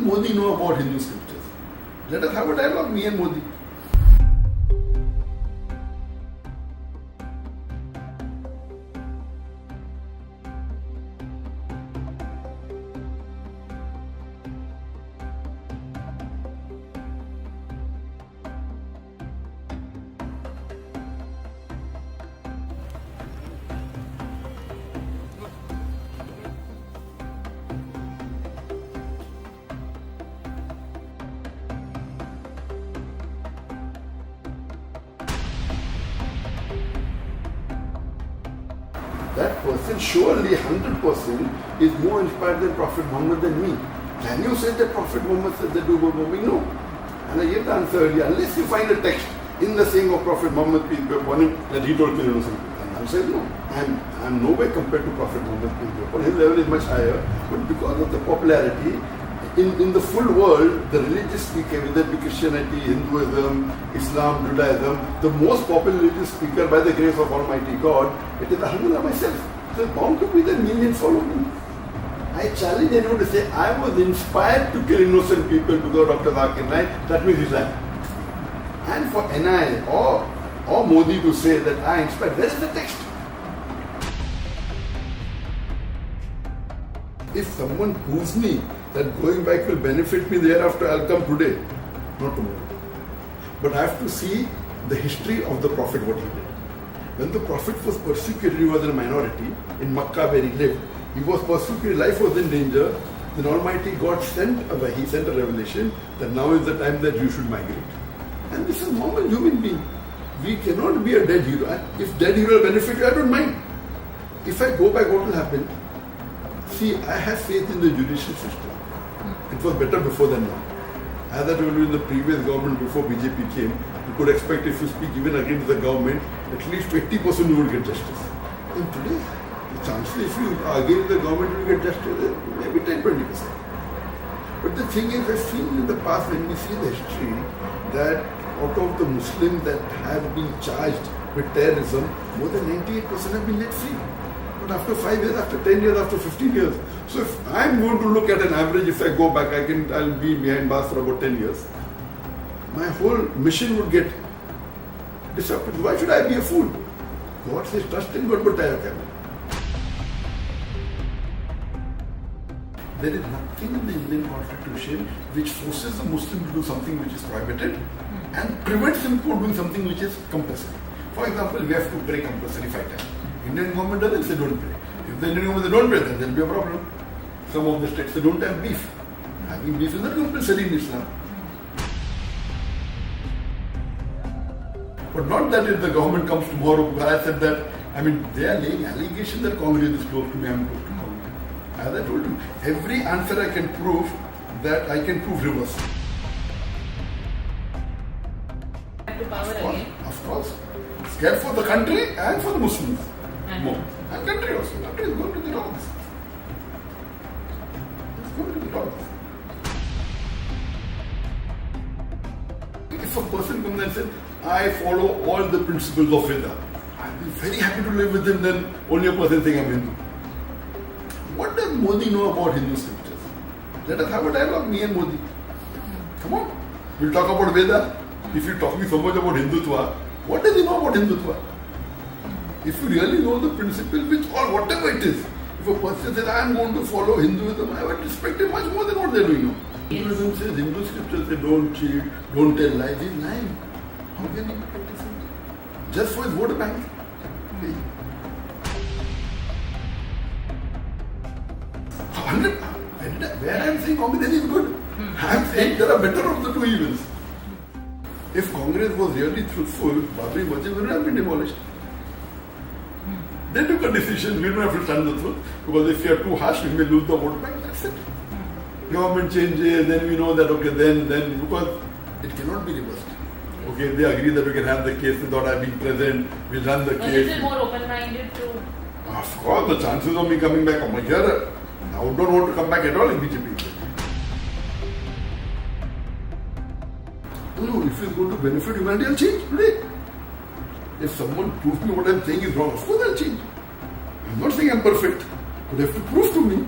does Modi know about Hindu scriptures? Let us have a dialogue, me and Modi. That person surely 100% is more inspired than Prophet Muhammad than me. Can you say that Prophet Muhammad said that do bombing? No. And I gave the answer earlier. Unless you find a text in the saying of Prophet Muhammad, peace be upon him, that he told kill innocent people. And I said no. I am no way compared to Prophet Muhammad, peace be upon him. His level is much higher. But because of the popularity, in the full world, the religious speaker, whether it be Christianity, Hinduism, Islam, Judaism, the most popular religious speaker by the grace of Almighty God, it is Alhamdulillah myself. So it's bound to be that millions follow me. I challenge anyone to say, I was inspired to kill innocent people because of Dr. Zakir Naik, that means he's lying. And for NI or Modi to say that I inspired, where is the text? If someone proves me that going back will benefit me thereafter, I'll come today, not tomorrow. But I have to see the history of the Prophet, what he did. When the Prophet was persecuted, he was in a minority in Makkah where he lived. He was persecuted, life was in danger. Then Almighty God sent a revelation that now is the time that you should migrate. And this is normal human being. We cannot be a dead hero. If dead hero will benefit you, I don't mind. If I go back, what will happen? See, I have faith in the judicial system. It was better before than now. As I told you, in the previous government before BJP came, you could expect if you speak even against the government, at least 20% you would get justice. And today, the chances if you are against the government you will get justice, maybe 10-20%. But the thing is, I've seen in the past when we see the history that out of the Muslims that have been charged with terrorism, more than 98% have been let free. But after 5 years, after 10 years, after 15 years. So if I'm going to look at an average, if I go back, I'll be behind bars for about 10 years. My whole mission would get disrupted. Why should I be a fool? God says, trust in God, but I have camera. There is nothing in the Indian constitution which forces a Muslim to do something which is prohibited and prevents him from doing something which is compulsory. For example, we have to pray compulsory 5 times. Indian government doesn't say don't pray. If the Indian government they don't pray, then there will be a problem. Some of the states they don't have beef. Having beef is not compulsory in Islam. But not that if the government comes tomorrow, I said that, they are laying allegations that Congress is close to me, I am close to Congress. As I told you, every answer I can prove that I can prove reverse. Of course. Scared for the country and for the Muslims. More. And country also. Country is going to the dogs. It's going to the dogs. If a person comes and says, I follow all the principles of Veda, I'll be very happy to live with him than only a person saying I'm Hindu. What does Modi know about Hindu scriptures? Let us have a dialogue, me and Modi. Come on. We'll talk about Veda. If you talk me so much about Hindutva, what does he know about Hindutva? If you really know the principle, which or whatever it is, if a person says, I am going to follow Hinduism, I would respect him much more than what they are doing now. Hinduism says, Hindu scriptures say, don't cheat, don't tell lies. He's lying. How can he be practicing? Just for his vote bank. Where I am saying Congress is good. I am saying there are better of the two evils. If Congress was really truthful, Babri Masjid would have been demolished. They took a decision, we don't have to stand the truth, because if you are too harsh, we may lose the vote bank, that's it. Government changes, then we know that, okay, then, because it cannot be reversed. Okay, they agree that we can have the case without I being present, we'll run the case. Is it more open-minded to? Of course, the chances of me coming back, here, I would not want to come back at all in BJP. No, if it's going to benefit humanity, I'll change today. If someone proves me what I'm saying is wrong, of course I'll change. I'm not saying I'm perfect, but they have to prove to me